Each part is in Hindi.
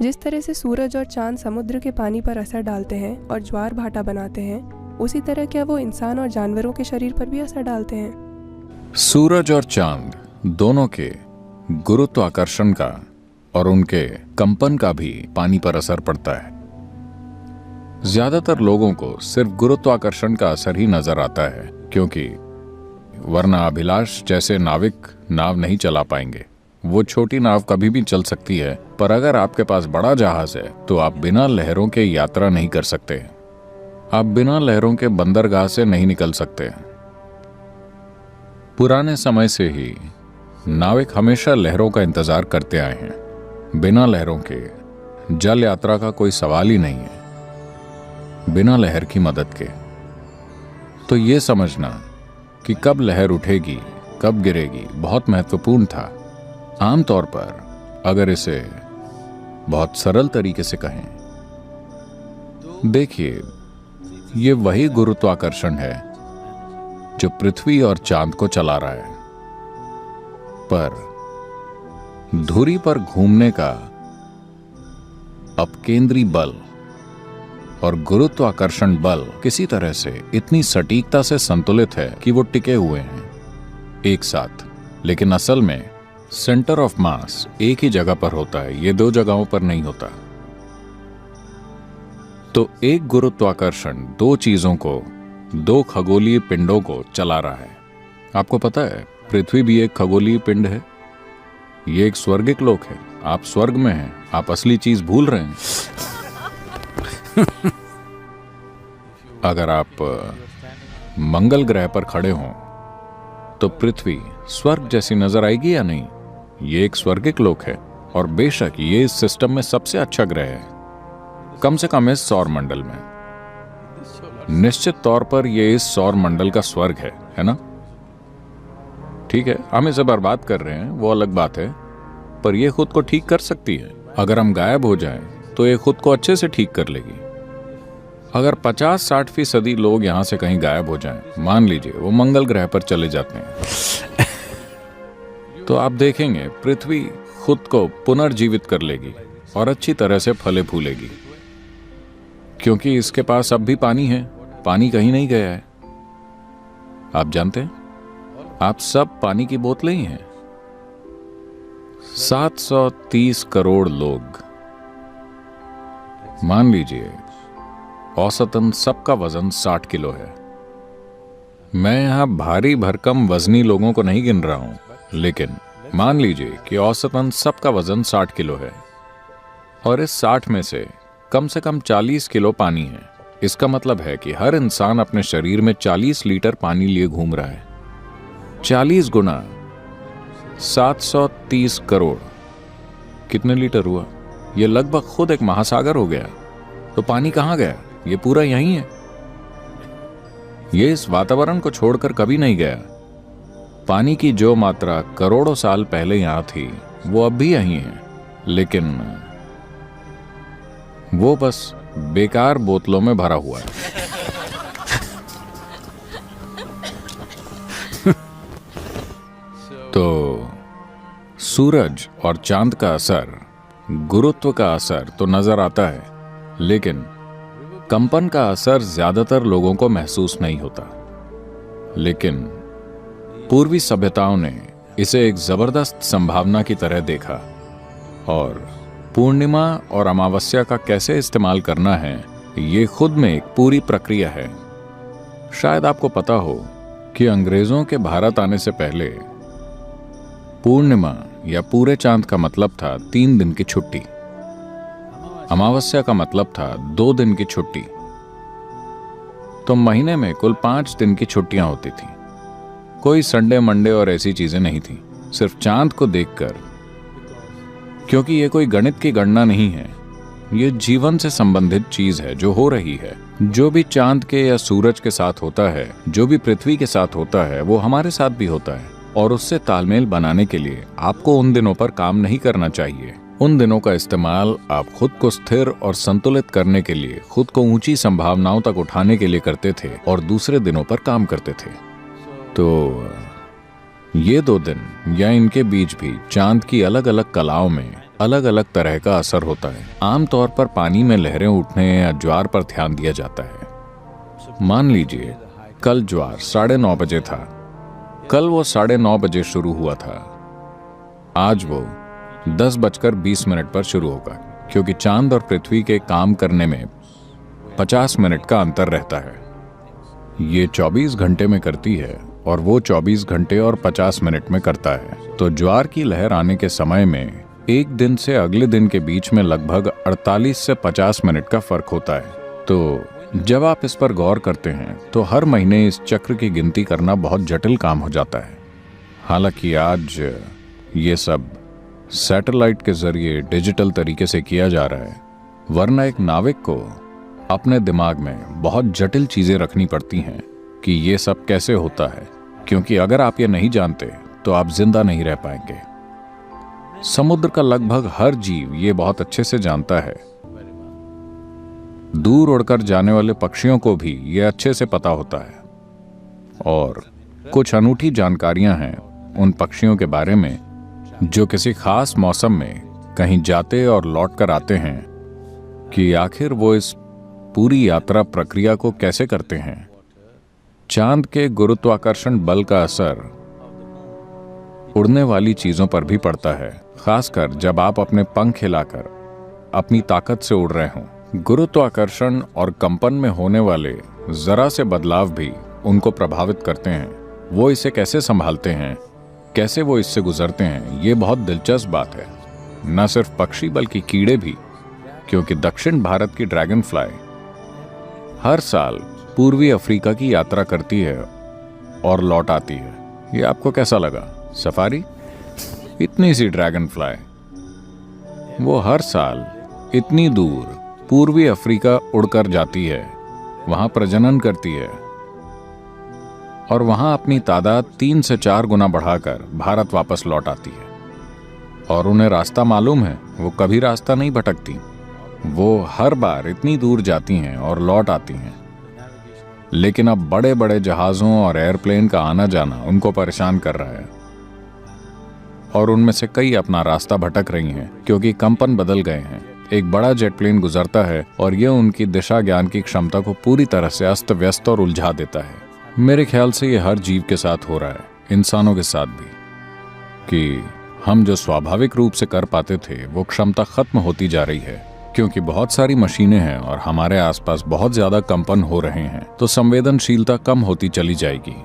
जिस तरह से सूरज और चांद समुद्र के पानी पर असर डालते हैं और ज्वार भाटा बनाते हैं, उसी तरह क्या वो इंसान और जानवरों के शरीर पर भी असर डालते हैं? सूरज और चांद दोनों के गुरुत्वाकर्षण का और उनके कंपन का भी पानी पर असर पड़ता है। ज्यादातर लोगों को सिर्फ गुरुत्वाकर्षण का असर ही नजर आता है, क्योंकि वरना अभिलाष जैसे नाविक नाव नहीं चला पाएंगे। वो छोटी नाव कभी भी चल सकती है, पर अगर आपके पास बड़ा जहाज है तो आप बिना लहरों के यात्रा नहीं कर सकते। आप बिना लहरों के बंदरगाह से नहीं निकल सकते। पुराने समय से ही नाविक हमेशा लहरों का इंतजार करते आए हैं। बिना लहरों के जल यात्रा का कोई सवाल ही नहीं है, बिना लहर की मदद के। तो ये समझना कि कब लहर उठेगी, कब गिरेगी, बहुत महत्वपूर्ण था। आमतौर पर अगर इसे बहुत सरल तरीके से कहें, देखिए, ये वही गुरुत्वाकर्षण है जो पृथ्वी और चांद को चला रहा है। पर धुरी पर घूमने का अपकेंद्री बल और गुरुत्वाकर्षण बल किसी तरह से इतनी सटीकता से संतुलित है कि वो टिके हुए हैं एक साथ। लेकिन असल में सेंटर ऑफ मास एक ही जगह पर होता है, ये दो जगहों पर नहीं होता। तो एक गुरुत्वाकर्षण दो चीजों को, दो खगोलीय पिंडों को चला रहा है। आपको पता है, पृथ्वी भी एक खगोलीय पिंड है। ये एक स्वर्गिक लोक है। आप स्वर्ग में हैं, आप असली चीज भूल रहे हैं। अगर आप मंगल ग्रह पर खड़े हों तो पृथ्वी स्वर्ग जैसी नजर आएगी या नहीं? ये एक स्वर्गिक लोक है, और बेशक ये इस सिस्टम में सबसे अच्छा ग्रह है, कम से कम इस सौर मंडल में। निश्चित तौर पर ये इस सौर मंडल का स्वर्ग है ना? ठीक है, हम इसे बर्बाद कर रहे हैं, वो अलग बात है, पर ये खुद को ठीक कर सकती है। अगर हम गायब हो जाएं तो ये खुद को अच्छे से ठीक कर लेगी। अगर 50-60% लोग यहां से कहीं गायब हो जाएं, मान लीजिए वो मंगल ग्रह पर चले जाते हैं, तो आप देखेंगे पृथ्वी खुद को पुनर्जीवित कर लेगी और अच्छी तरह से फले फूलेगी, क्योंकि इसके पास अब भी पानी है। पानी कहीं नहीं गया है। आप जानते हैं, आप सब पानी की बोतलें ही हैं। 730 करोड़ लोग, मान लीजिए औसतन सबका वजन 60 किलो है। मैं यहां भारी भरकम वजनी लोगों को नहीं गिन रहा हूं, लेकिन मान लीजिए कि औसतन सबका वजन 60 किलो है, और इस 60 में से कम 40 किलो पानी है। इसका मतलब है कि हर इंसान अपने शरीर में 40 लीटर पानी लिए घूम रहा है। 40 गुना 730 करोड़ कितने लीटर हुआ? यह लगभग खुद एक महासागर हो गया। तो पानी कहां गया? ये पूरा यहीं है। ये इस वातावरण को छोड़कर कभी नहीं गया। पानी की जो मात्रा करोड़ों साल पहले यहां थी, वो अब भी यहीं है, लेकिन वो बस बेकार बोतलों में भरा हुआ है। तो सूरज और चांद का असर, गुरुत्व का असर तो नजर आता है, लेकिन कंपन का असर ज्यादातर लोगों को महसूस नहीं होता। लेकिन पूर्वी सभ्यताओं ने इसे एक जबरदस्त संभावना की तरह देखा, और पूर्णिमा और अमावस्या का कैसे इस्तेमाल करना है, ये खुद में एक पूरी प्रक्रिया है। शायद आपको पता हो कि अंग्रेजों के भारत आने से पहले पूर्णिमा या पूरे चांद का मतलब था 3 दिन की छुट्टी। अमावस्या का मतलब था 2 दिन की छुट्टी। तो महीने में कुल 5 दिन की छुट्टियां होती थी। कोई संडे मंडे और ऐसी चीजें नहीं थी, सिर्फ चांद को देखकर। क्योंकि ये कोई गणित की गणना नहीं है, ये जीवन से संबंधित चीज है जो हो रही है। जो भी चांद के या सूरज के साथ होता है, जो भी पृथ्वी के साथ होता है, वो हमारे साथ भी होता है। और उससे तालमेल बनाने के लिए आपको उन दिनों पर काम नहीं करना चाहिए। उन दिनों का इस्तेमाल आप खुद को स्थिर और संतुलित करने के लिए, खुद को ऊंची संभावनाओं तक उठाने के लिए करते थे, और दूसरे दिनों पर काम करते थे। तो ये 2 दिन या इनके बीच भी चांद की अलग अलग कलाओं में अलग अलग तरह का असर होता है। आमतौर पर पानी में लहरें उठने या ज्वार पर ध्यान दिया जाता है। मान लीजिए कल ज्वार 9:30 बजे था। कल वो 9:30 बजे शुरू हुआ था। आज वो 10:20 पर शुरू होगा, क्योंकि चांद और पृथ्वी के काम करने में 50 मिनट का अंतर रहता है। ये 24 घंटे में करती है और वो 24 घंटे और 50 मिनट में करता है। तो ज्वार की लहर आने के समय में एक दिन से अगले दिन के बीच में लगभग 48 से 50 मिनट का फर्क होता है। तो जब आप इस पर गौर करते हैं तो हर महीने इस चक्र की गिनती करना बहुत जटिल काम हो जाता है। हालांकि आज ये सब सैटेलाइट के जरिए डिजिटल तरीके से किया जा रहा है, वरना एक नाविक को अपने दिमाग में बहुत जटिल चीजें रखनी पड़ती हैं कि ये सब कैसे होता है, क्योंकि अगर आप ये नहीं जानते तो आप जिंदा नहीं रह पाएंगे। समुद्र का लगभग हर जीव ये बहुत अच्छे से जानता है। दूर उड़कर जाने वाले पक्षियों को भी ये अच्छे से पता होता है। और कुछ अनूठी जानकारियां हैं उन पक्षियों के बारे में जो किसी खास मौसम में कहीं जाते और लौट कर आते हैं, कि आखिर वो इस पूरी यात्रा प्रक्रिया को कैसे करते हैं। चांद के गुरुत्वाकर्षण बल का असर उड़ने वाली चीजों पर भी पड़ता है, खासकर जब आप अपने पंख हिलाकर अपनी ताकत से उड़ रहे हों। गुरुत्वाकर्षण और कंपन में होने वाले जरा से बदलाव भी उनको प्रभावित करते हैं। वो इसे कैसे संभालते हैं, कैसे वो इससे गुजरते हैं, ये बहुत दिलचस्प बात है। न सिर्फ पक्षी बल्कि कीड़े भी, क्योंकि दक्षिण भारत की ड्रैगन फ्लाई हर साल पूर्वी अफ्रीका की यात्रा करती है और लौट आती है। ये आपको कैसा लगा? सफारी? इतनी सी ड्रैगन फ्लाई वो हर साल इतनी दूर पूर्वी अफ्रीका उड़कर जाती है, वहां प्रजनन करती है और वहां अपनी तादाद 3 से 4 गुना बढ़ाकर भारत वापस लौट आती है। और उन्हें रास्ता मालूम है, वो कभी रास्ता नहीं भटकती। वो हर बार इतनी दूर जाती हैं और लौट आती हैं। लेकिन अब बड़े बड़े जहाज़ों और एयरप्लेन का आना जाना उनको परेशान कर रहा है और उनमें से कई अपना रास्ता भटक रही हैं, क्योंकि कंपन बदल गए हैं। एक बड़ा जेट प्लेन गुजरता है और यह उनकी दिशा ज्ञान की क्षमता को पूरी तरह से अस्त व्यस्त और उलझा देता है। मेरे ख्याल से यह हर जीव के साथ हो रहा है, इंसानों के साथ भी, कि हम जो स्वाभाविक रूप से कर पाते थे वो क्षमता खत्म होती जा रही है, क्योंकि बहुत सारी मशीनें हैं और हमारे आसपास बहुत ज्यादा कंपन हो रहे हैं, तो संवेदनशीलता कम होती चली जाएगी।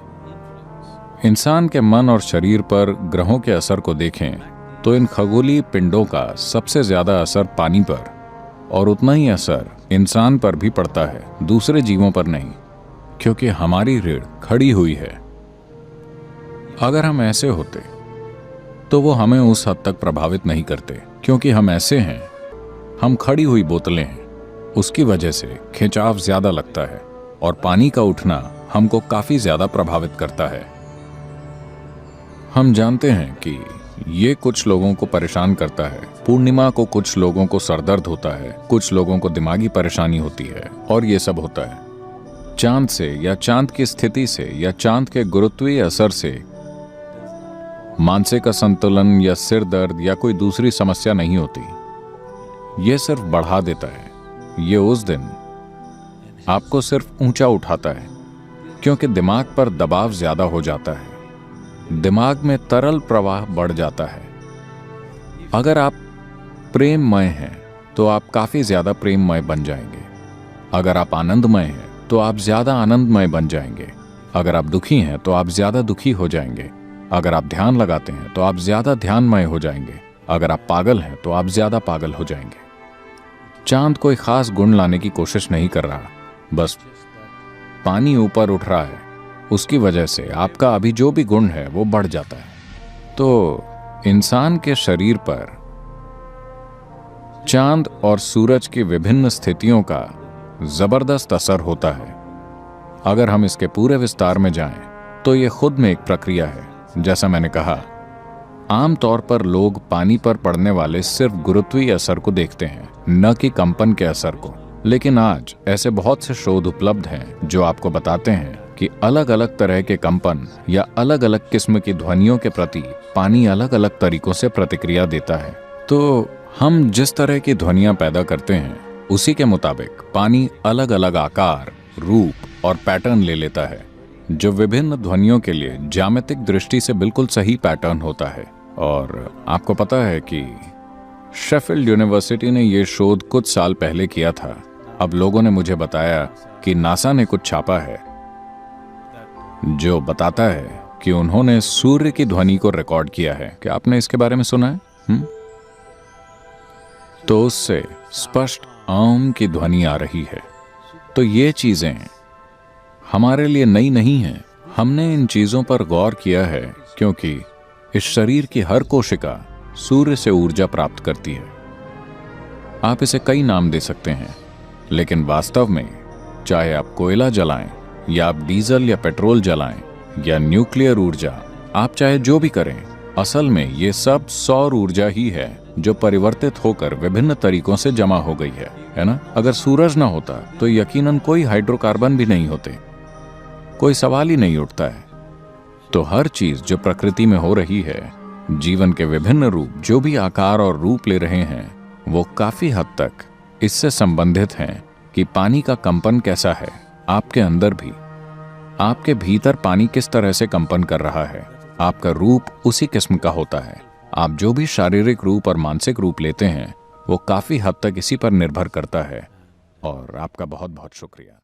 इंसान के मन और शरीर पर ग्रहों के असर को देखें तो इन खगोलीय पिंडों का सबसे ज्यादा असर पानी पर और उतना ही असर इंसान पर भी पड़ता है, दूसरे जीवों पर नहीं, क्योंकि हमारी रीढ़ खड़ी हुई है। अगर हम ऐसे होते तो वो हमें उस हद तक प्रभावित नहीं करते, क्योंकि हम ऐसे हैं, हम खड़ी हुई बोतलें हैं। उसकी वजह से खिंचाव ज्यादा लगता है और पानी का उठना हमको काफी ज्यादा प्रभावित करता है। हम जानते हैं कि ये कुछ लोगों को परेशान करता है। पूर्णिमा को कुछ लोगों को सरदर्द होता है, कुछ लोगों को दिमागी परेशानी होती है, और ये सब होता है चांद से या चांद की स्थिति से या चांद के गुरुत्वीय असर से। मानसिक असंतुलन या सिर दर्द या कोई दूसरी समस्या नहीं होती, ये सिर्फ बढ़ा देता है। ये उस दिन आपको सिर्फ ऊंचा उठाता है, क्योंकि दिमाग पर दबाव ज्यादा हो जाता है, दिमाग में तरल प्रवाह बढ़ जाता है। अगर आप प्रेममय हैं तो आप काफी ज्यादा प्रेममय बन जाएंगे। अगर आप आनंदमय हैं तो आप ज्यादा आनंदमय बन जाएंगे। अगर आप दुखी हैं तो आप ज्यादा दुखी हो जाएंगे। अगर आप ध्यान लगाते हैं तो आप ज्यादा ध्यानमय हो जाएंगे। अगर आप पागल हैं तो आप ज्यादा पागल हो जाएंगे। चांद कोई खास गुण लाने की कोशिश नहीं कर रहा, बस पानी ऊपर उठ रहा है, उसकी वजह से आपका अभी जो भी गुण है वो बढ़ जाता है। तो इंसान के शरीर पर चांद और सूरज की विभिन्न स्थितियों का जबरदस्त असर होता है। अगर हम इसके पूरे विस्तार में जाएं तो ये खुद में एक प्रक्रिया है। जैसा मैंने कहा, आमतौर पर लोग पानी पर पड़ने वाले सिर्फ गुरुत्वीय असर को देखते हैं, न कि कंपन के असर को। लेकिन आज ऐसे बहुत से शोध उपलब्ध हैं जो आपको बताते हैं कि अलग अलग तरह के कंपन या अलग अलग किस्म की ध्वनियों के प्रति पानी अलग अलग तरीकों से प्रतिक्रिया देता है। तो हम जिस तरह की ध्वनियां पैदा करते हैं उसी के मुताबिक पानी अलग अलग आकार, रूप और पैटर्न ले लेता है, जो विभिन्न ध्वनियों के लिए ज्यामितिक दृष्टि से बिल्कुल सही पैटर्न होता है। और आपको पता है कि शेफील्ड यूनिवर्सिटी ने यह शोध कुछ साल पहले किया था। अब लोगों ने मुझे बताया कि नासा ने कुछ छापा है जो बताता है कि उन्होंने सूर्य की ध्वनि को रिकॉर्ड किया है। क्या आपने इसके बारे में सुना है? तो उससे स्पष्ट ओम की ध्वनि आ रही है। तो ये चीजें हमारे लिए नई नहीं हैं। हमने इन चीजों पर गौर किया है क्योंकि इस शरीर की हर कोशिका सूर्य से ऊर्जा प्राप्त करती है। आप इसे कई नाम दे सकते हैं, लेकिन वास्तव में चाहे आप कोयला जलाएं या आप डीजल या पेट्रोल जलाएं या न्यूक्लियर ऊर्जा, आप चाहे जो भी करें, असल में ये सब सौर ऊर्जा ही है जो परिवर्तित होकर विभिन्न तरीकों से जमा हो गई है ना? अगर सूरज ना होता तो यकीनन कोई हाइड्रोकार्बन भी नहीं होते, कोई सवाल ही नहीं उठता है। तो हर चीज जो प्रकृति में हो रही है, जीवन के विभिन्न रूप जो भी आकार और रूप ले रहे हैं, वो काफी हद तक इससे संबंधित हैं कि पानी का कंपन कैसा है आपके अंदर भी। आपके भीतर पानी किस तरह से कंपन कर रहा है, आपका रूप उसी किस्म का होता है। आप जो भी शारीरिक रूप और मानसिक रूप लेते हैं वो काफी हद तक इसी पर निर्भर करता है। और आपका बहुत बहुत शुक्रिया।